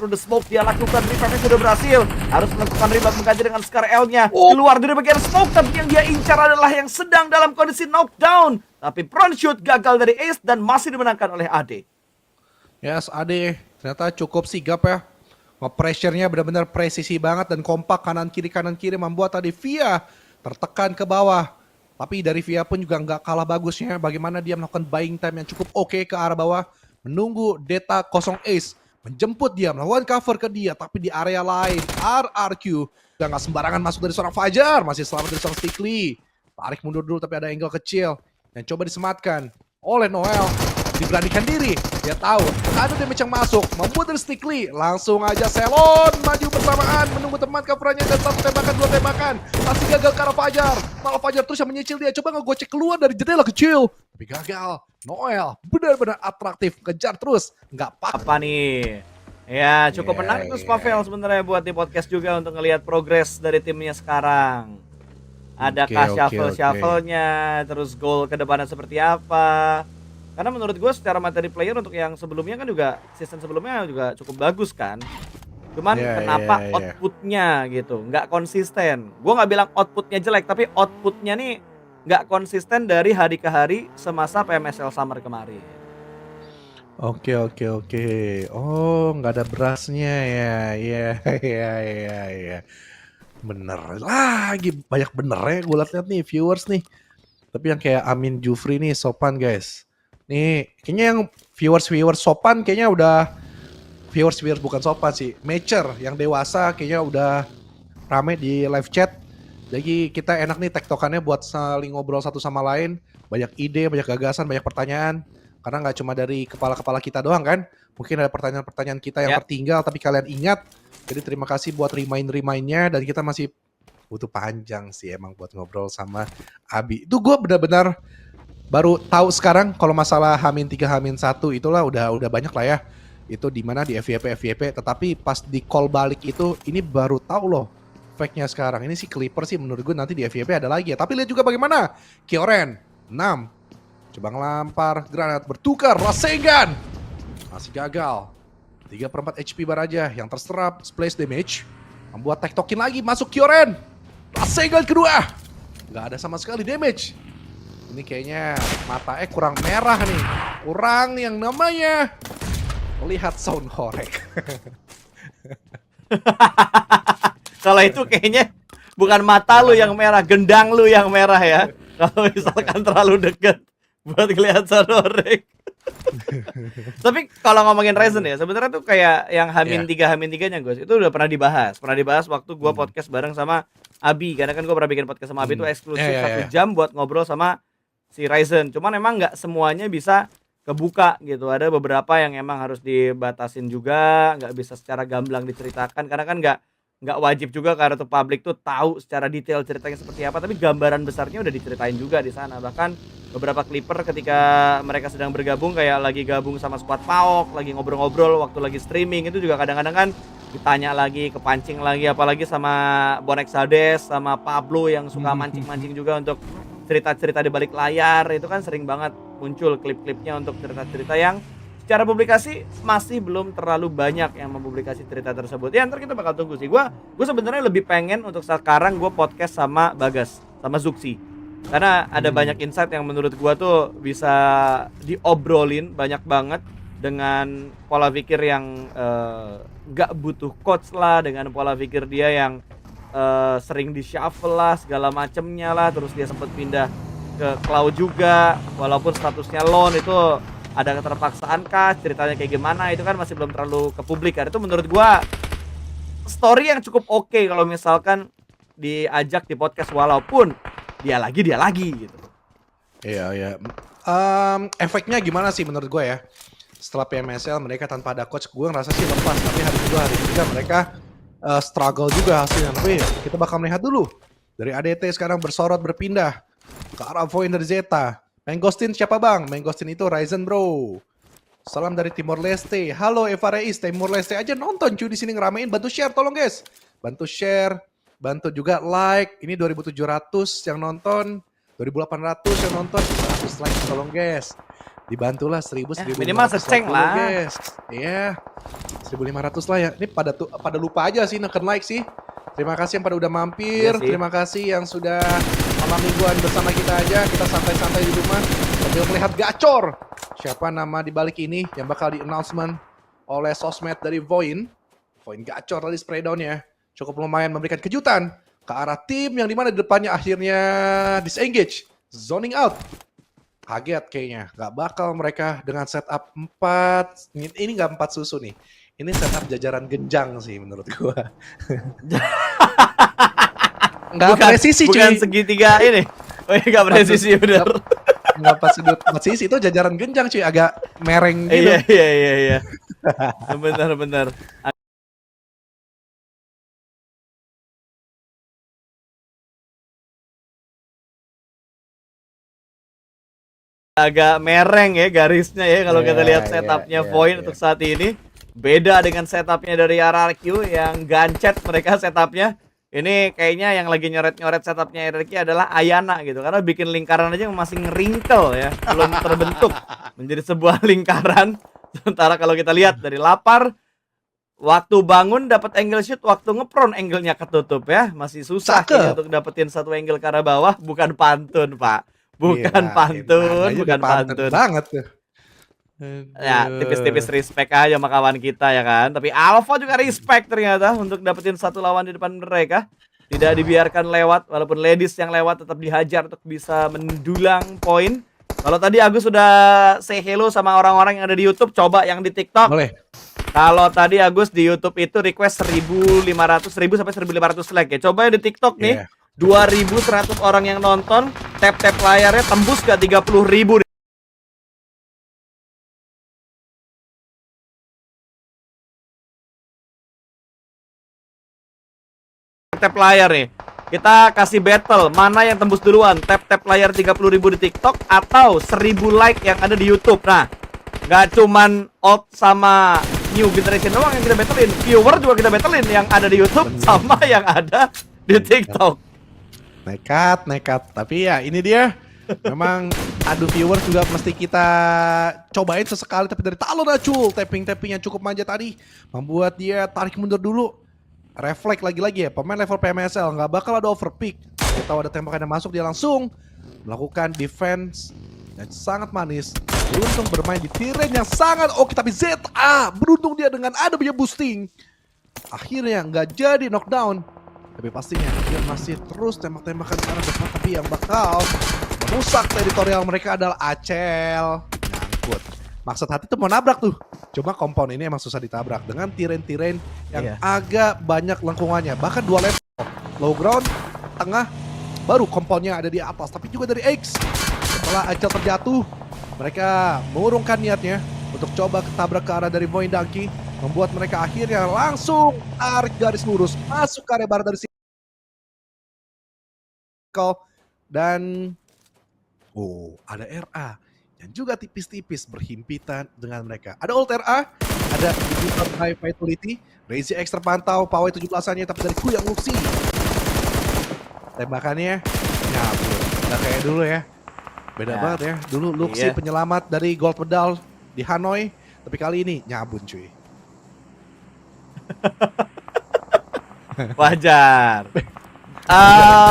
The smoke dia lakukan, revive sudah berhasil. Harus melakukan revive mengganti dengan Scar L-nya. Keluar dari bagian smoke, tapi yang dia incar adalah yang sedang dalam kondisi knockdown. Tapi prone shoot gagal dari Ace dan masih dimenangkan oleh AD. Yes, AD ternyata cukup sigap ya. Nge-pressure-nya benar-benar presisi banget dan kompak kanan kiri membuat tadi Via tertekan ke bawah. Tapi dari Via pun juga nggak kalah bagusnya. Bagaimana dia melakukan buying time yang cukup oke ke arah bawah. Menunggu Deta 0 Ace. Menjemput dia, melakukan cover ke dia. Tapi di area lain, RRQ. Udah nggak sembarangan masuk dari seorang Fajar. Masih selamat dari seorang Stickly. Tarik mundur dulu tapi ada angle kecil. Dan coba disematkan oleh Noel. Diberanikan diri. Dia tahu ada damage yang masuk. Membuat dari Stickly. Langsung aja Selon. Maju bersamaan. Menunggu teman coverannya. Dan satu tembakan, dua tembakan. Masih gagal ke arah Fajar. Malah Fajar terus yang menyicil dia. Coba ngegocek keluar dari jendela kecil. Tapi gagal. Noel benar-benar atraktif. Kejar terus. Nggak Apa nih? Ya, cukup menarik tuh Spavel sebenarnya buat di podcast juga untuk ngelihat progres dari timnya sekarang. Adakah shuffle-shuffle-nya, terus goal ke depannya seperti apa? Karena menurut gue secara materi player untuk yang sebelumnya kan juga season sebelumnya juga cukup bagus kan. Cuman kenapa outputnya gitu nggak konsisten? Gue nggak bilang outputnya jelek, tapi outputnya nih nggak konsisten dari hari ke hari semasa PMSL Summer kemarin. Oke. Oh, nggak ada berasnya ya. Iya. Bener lagi, banyak bener ya gue liat nih viewers nih. Tapi yang kayak Amin Jufri nih sopan guys. Nih, kayaknya yang viewers sopan kayaknya udah viewers bukan sopan sih. Mature yang dewasa kayaknya udah rame di live chat. Jadi kita enak nih tektokannya buat saling ngobrol satu sama lain. Banyak ide, banyak gagasan, banyak pertanyaan. Karena nggak cuma dari kepala-kepala kita doang kan. Mungkin ada pertanyaan-pertanyaan kita yang tertinggal tapi kalian ingat. Jadi terima kasih buat remind-nya dan kita masih butuh panjang sih emang buat ngobrol sama Abi. Itu gue benar-benar baru tahu sekarang kalau masalah H-3 H-1 itulah udah banyak lah ya. Itu di mana di FYP tetapi pas di call balik itu ini baru tahu loh fake-nya sekarang. Ini si Clipper sih menurut gue nanti di FYP ada lagi ya. Tapi lihat juga bagaimana Kioren 6 coba ngelampar granat bertukar Rasengan masih gagal. 3/4 HP Baraja yang terserap splash damage membuat tektokin lagi masuk Kioren. Rasengan kedua nggak ada sama sekali damage. Ini kayaknya mata kurang merah nih. Kurang yang namanya lihat sound horek. Kalau itu kayaknya bukan mata lu yang merah, gendang lu yang merah ya. Kalau misalkan terlalu deket buat kelihatan sound horek. Tapi kalau ngomongin Ryzen ya, sebenarnya tuh kayak yang H-3 H-3-nya Gus, itu udah pernah dibahas waktu gua podcast bareng sama Abi. Karena kan gua pernah bikin podcast sama Abi itu eksklusif 1 jam buat ngobrol sama si Ryzen. Cuman emang nggak semuanya bisa kebuka gitu. Ada beberapa yang emang harus dibatasin juga, nggak bisa secara gamblang diceritakan karena kan nggak wajib juga karena tuh publik tuh tahu secara detail ceritanya seperti apa, tapi gambaran besarnya udah diceritain juga di sana. Bahkan beberapa Clipper ketika mereka sedang bergabung kayak lagi gabung sama squad PAOK, lagi ngobrol-ngobrol waktu lagi streaming itu juga kadang-kadang kan ditanya lagi, kepancing lagi, apalagi sama Bonek Sades sama Pablo yang suka mancing-mancing juga untuk cerita-cerita di balik layar. Itu kan sering banget muncul klip-klipnya untuk cerita-cerita yang secara publikasi masih belum terlalu banyak yang mempublikasi cerita tersebut. Ya ntar kita bakal tunggu sih. Gue sebenarnya lebih pengen untuk sekarang gue podcast sama Bagas, sama Zuxi. Karena ada banyak insight yang menurut gue tuh bisa diobrolin banyak banget dengan pola pikir yang gak butuh coach lah, dengan pola pikir dia yang sering di shuffle lah segala macemnya lah. Terus dia sempat pindah ke cloud juga walaupun statusnya loan. Itu ada keterpaksaan kah, ceritanya kayak gimana, itu kan masih belum terlalu ke publik kan. Itu menurut gua story yang cukup oke kalau misalkan diajak di podcast walaupun dia lagi gitu. Iya. Efeknya gimana sih menurut gue ya? Setelah PMSL mereka tanpa ada coach, gue ngerasa sih lepas. Tapi hari ketiga mereka struggle juga hasilnya. Tapi kita bakal melihat dulu. Dari ADT sekarang bersorot berpindah ke arah Void dari Zeta. Mangostin siapa bang? Mangostin itu Ryzen bro. Salam dari Timor Leste. Halo Eva Reis, Timor Leste aja nonton cuy di sini ngeramein. Bantu share tolong guys. Bantu share, bantu juga like. Ini 2.700 yang nonton, 2.800 yang nonton, 100 like tolong guys. Dibantulah 1.000 minimal seceng lah. guys. Iya. 1.500 lah ya. Ini pada lupa aja sih neken like sih. Terima kasih yang pada udah mampir. Iya sih. Terima kasih yang sudah malam mingguan bersama kita aja. Kita santai-santai di rumah sambil melihat gacor. Siapa nama di balik ini yang bakal di-announcement oleh sosmed dari Voin. Voin gacor tadi spray down-nya. Cukup lumayan memberikan kejutan ke arah tim yang dimana di depannya akhirnya disengage. Zoning out. Kaget kayaknya. Gak bakal mereka dengan setup 4. Ini gak 4 susu nih. Ini setup jajaran genjang sih menurut gua. Nggak presisi cuy. Bukan segitiga ini. Oh iya nggak presisi bener. Nggak pas sudut 4 sisi itu jajaran genjang cuy. Agak mereng gitu. Iya. Bener. Agak mereng ya garisnya ya kalau kita lihat setupnya Void untuk saat ini. Beda dengan setupnya dari RRQ yang gancet mereka setupnya. Ini kayaknya yang lagi nyoret-nyoret setupnya RRQ adalah Ayana gitu. Karena bikin lingkaran aja masih ngeringkel ya. Belum terbentuk menjadi sebuah lingkaran. Sementara kalau kita lihat dari lapar, waktu bangun dapat angle shoot, waktu ngepron angle-nya ketutup ya. Masih susah untuk dapetin satu angle ke arah bawah. Bukan pantun Pak. Bukan pantun banget tuh. Ya, tipis-tipis respect aja sama kawan kita ya kan. Tapi Alpha juga respect ternyata untuk dapetin satu lawan di depan mereka. Tidak dibiarkan lewat, walaupun ladies yang lewat tetap dihajar untuk bisa mendulang poin. Kalau tadi Agus sudah say hello sama orang-orang yang ada di YouTube, coba yang di TikTok. Boleh. Kalau tadi Agus di YouTube itu request 1.500 sampai 1.500 like ya. Coba yang di TikTok nih. 2.100 orang yang nonton, tap-tap layarnya tembus ke 30.000. Tap layar nih. Kita kasih battle, mana yang tembus duluan? Tap-tap layar 30.000 di TikTok atau 1.000 like yang ada di YouTube. Nah, nggak cuman old sama new generation doang yang kita battlein, viewer juga kita battlein yang ada di YouTube sama yang ada di TikTok. Nekat. Tapi ya ini dia. Memang adu viewers juga mesti kita cobain sesekali. Tapi dari Talon Acul, tapping-tapping yang cukup manja tadi membuat dia tarik mundur dulu. Refleks lagi-lagi ya, pemain level PMSL nggak bakal ada overpick. Dia tahu ada tembakan yang masuk, dia langsung melakukan defense dan sangat manis. Beruntung bermain di terrain yang sangat oke, tapi ZA beruntung dia dengan ada punya boosting. Akhirnya nggak jadi knockdown. Tapi pastinya dia masih terus tembak-tembakan ke arah depan. Tapi yang bakal merusak teritorial mereka adalah Acel. Nyangkut. Maksud hati tuh mau nabrak tuh. Cuma compound ini emang susah ditabrak. Dengan terrain-terrain yang agak banyak lengkungannya. Bahkan 2 level. Low ground, tengah, baru compoundnya ada di atas. Tapi juga dari X. Setelah Acel terjatuh, mereka mengurungkan niatnya untuk coba ketabrak ke arah dari Void Donkey. Membuat mereka akhirnya langsung tarik garis lurus masuk ke area barat dari dan ada RA yang juga tipis-tipis berhimpitan dengan mereka. Ada ult RA, ada high vitality, Razy X terpantau, Pawai 17-annya tapi dari Kuyang Luxi. Tembakannya nyabur, nggak kayak dulu ya. Beda banget ya. Dulu Luxi penyelamat dari gold medal di Hanoi, tapi kali ini nyabun cuy. Wajar.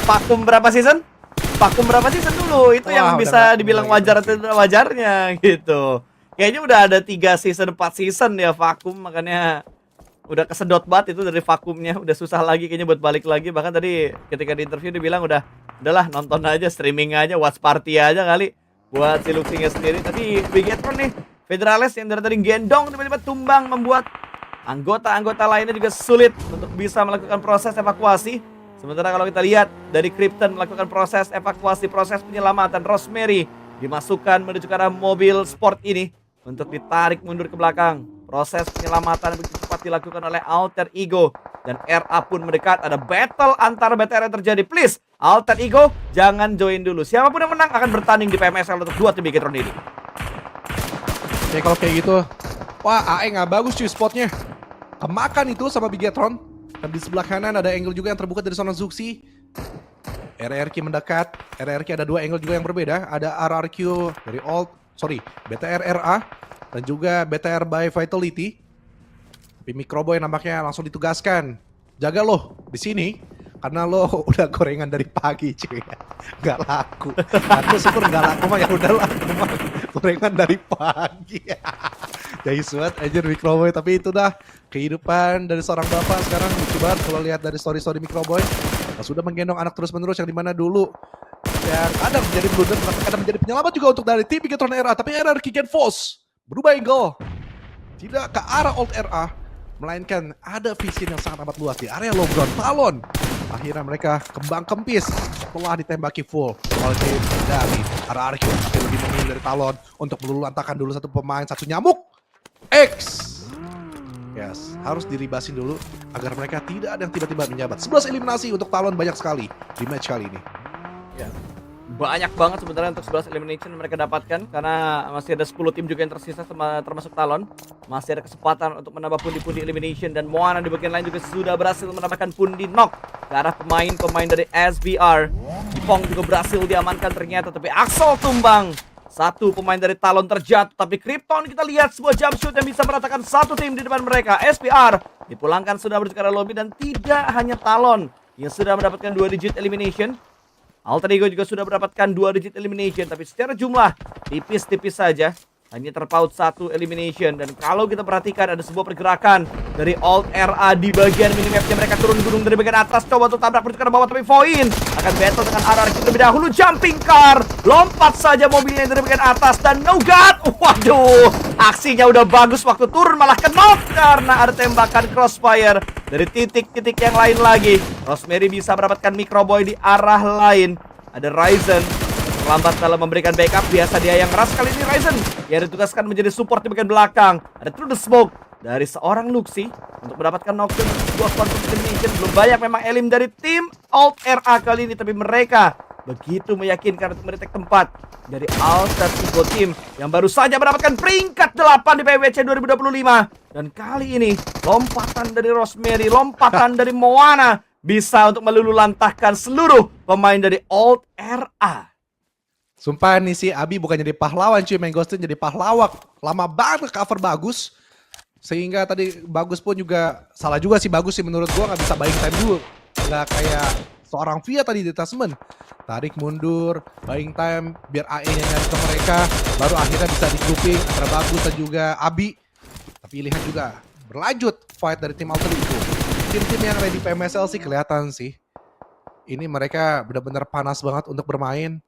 Vakum berapa season? Vakum berapa season dulu? Itu yang bisa dibilang wajar atau tidak wajarnya gitu. Kayaknya udah ada 3 season, 4 season ya vakum, makanya udah kesedot banget itu dari vakumnya. Udah susah lagi kayaknya buat balik lagi. Bahkan tadi ketika di interview dia bilang udahlah nonton aja, streaming aja, watch party aja kali buat si Luxinya sendiri. Tapi Bigetron nih, Federales yang dari tadi gendong tiba-tiba tumbang, membuat anggota-anggota lainnya juga sulit untuk bisa melakukan proses evakuasi. Sementara kalau kita lihat dari Krypton melakukan proses evakuasi, proses penyelamatan, Rosemary dimasukkan menuju ke arah mobil sport ini untuk ditarik mundur ke belakang. Proses penyelamatan begitu cepat dilakukan oleh Alter Ego dan RA pun mendekat. Ada battle antar BTR yang terjadi. Please, Alter Ego jangan join dulu. Siapapun yang menang akan bertanding di PMSL untuk 2 tim Bigetron ini. Oke, kalau kayak gitu, wah AE nggak bagus cuy spotnya. Kemakan itu sama Bigetron. Dan di sebelah kanan ada angle juga yang terbuka dari Sonon Zuxi. RRQ mendekat. RRQ ada 2 angle juga yang berbeda. Ada RRQ dari BTR RA dan juga BTR by Vitality. Tapi Microboy nampaknya langsung ditugaskan. Jaga lo di sini karena lo udah gorengan dari pagi cuy. Gak laku. Aku syukur gak laku mah ya udah laku mah. Gorengan dari pagi. Jadi suat aja Microboy, tapi itu dah kehidupan dari seorang bapak sekarang. Lucu banget kalau lihat dari story-story Microboy. Sudah menggendong anak terus-menerus yang dimana dulu yang kadang menjadi blunder, kadang menjadi penyelamat juga untuk dari tim Bigetron RA. Tapi RR Kigen Force berubah angle. Tidak ke arah Old RA, melainkan ada vision yang sangat amat luas di area low ground Talon. Akhirnya mereka kembang kempis setelah ditembaki full oleh tim dari RRQ. Tapi lebih memilih dari Talon untuk melululantakan dulu satu pemain, satu nyamuk X. Yes, harus diribasin dulu agar mereka tidak ada yang tiba-tiba menjabat. 11 eliminasi untuk Talon banyak sekali di match kali ini. Ya. Banyak banget sebenarnya untuk 11 elimination mereka dapatkan karena masih ada 10 tim juga yang tersisa termasuk Talon. Masih ada kesempatan untuk menambah pundi-pundi elimination dan Moana di bagian lain juga sudah berhasil menambahkan pundi knock ke arah pemain-pemain dari SBR. Ipong juga berhasil diamankan ternyata, tapi Axel tumbang. Satu pemain dari Talon terjatuh, tapi Krypton kita lihat sebuah jump shoot yang bisa meratakan satu tim di depan mereka. SBR dipulangkan sudah menuju ke arah lobby dan tidak hanya Talon yang sudah mendapatkan 2 digit elimination. Alter Ego juga sudah mendapatkan 2 digit elimination, tapi secara jumlah tipis-tipis saja. Hanya terpaut 1 elimination. Dan kalau kita perhatikan ada sebuah pergerakan dari Alt RA di bagian minimapnya. Mereka turun gunung dari bagian atas, coba untuk tabrak menuju ke bawah, tapi Voin akan battle dengan RRQ terlebih dahulu. Jumping car, lompat saja mobilnya dari bagian atas dan no god. Waduh, aksinya udah bagus, waktu turun malah knock karena ada tembakan crossfire dari titik-titik yang lain lagi. Rosemary bisa mendapatkan Microboy di arah lain. Ada Ryzen terlambat dalam memberikan backup. Biasa dia yang keras, kali ini Ryzen yang ditugaskan menjadi support di bagian belakang. Ada Through the Smoke dari seorang Luxi untuk mendapatkan knockdown sebuah conflict elimination. Belum banyak memang elim dari tim Alt RA kali ini, tapi mereka begitu meyakinkan untuk mendetek tempat dari Alter Ego Team yang baru saja mendapatkan peringkat 8 di PWC 2025. Dan kali ini lompatan dari Rosemary, lompatan dari Moana bisa untuk melululantahkan seluruh pemain dari Alt RA. Sumpah nih si Abi bukan jadi pahlawan cuy, main Ghostin jadi pahlawak. Lama banget cover bagus. Sehingga tadi Bagus pun juga salah juga sih, Bagus sih menurut gua nggak bisa buying time dulu. Nggak kayak seorang Via tadi di detachment. Tarik mundur, buying time biar AE-nya nyari ke mereka, baru akhirnya bisa di grouping antara Bagus dan juga Abi. Tapi lihat juga berlanjut fight dari tim Alter Ego. Tim-tim yang ready PMSL sih kelihatan sih. Ini mereka benar-benar panas banget untuk bermain.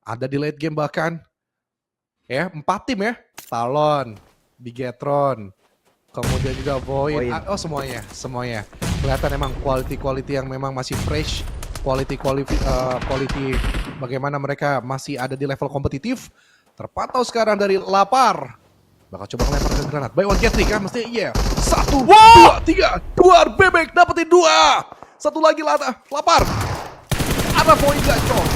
Ada di late game bahkan. Ya, 4 tim ya. Talon, Bigetron, kemudian juga Void. Oh semuanya. Kelihatan emang quality yang memang masih fresh. Quality bagaimana mereka masih ada di level kompetitif. Terpantau sekarang dari Lapar. Bakal coba ngelempar ke granat. Buy one get three kan mesti iya. 1, 2, 3. Keluar bebek dapetin 2. Satu lagi Lapar. Ada Void gacor.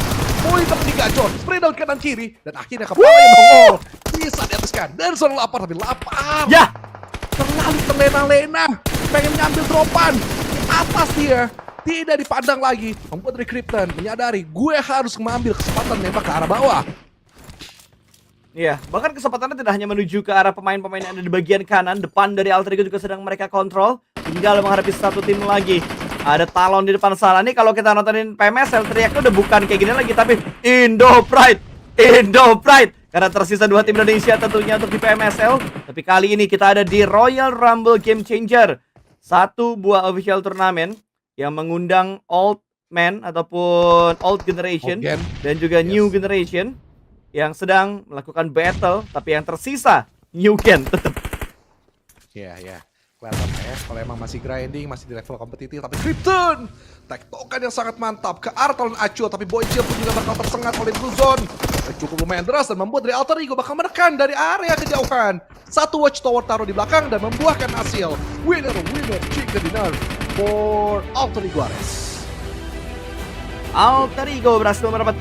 Void dapetin gacor. Spray down kanan kiri dan akhirnya kepala yang nongol. Bisa diataskan. Dan seorang Lapar, tapi Lapar. Ya, Terlalu terlena-lena. Pengen ngambil dropan. Di atas dia. Tidak dipandang lagi. Membuat dari Krypton menyadari gue harus mengambil kesempatan nembak ke arah bawah. iya, bahkan kesempatannya tidak hanya menuju ke arah pemain-pemain yang ada di bagian kanan. Depan dari Alter Ego juga sedang mereka kontrol. Tinggal menghadapi satu tim lagi. Ada Talon di depan sana. Nih kalau kita nontonin PMSL teriaknya udah bukan kayak gini lagi, tapi Indo Pride. Karena tersisa 2 tim Indonesia tentunya untuk di PMSL. Tapi kali ini kita ada di Royal Rumble Game Changer. Satu buah official turnamen yang mengundang old man ataupun old generation dan juga new generation yang sedang melakukan battle, tapi yang tersisa new gen tetap. Ya. Kelihatan ya, kalau emang masih grinding, masih di level kompetitif. Tapi Krypton, tektokan yang sangat mantap ke arah Talon Acuh. Tapi Boychill pun juga bakal tersengat oleh Blue Zone. Cukup lumayan deras dan membuat dari Alter Ego bakal menekan dari area kejauhan. Satu watchtower taruh di belakang dan membuahkan hasil. Winner chicken dinner for Alter Ego Ares. Alter Ego berhasil mendapatkan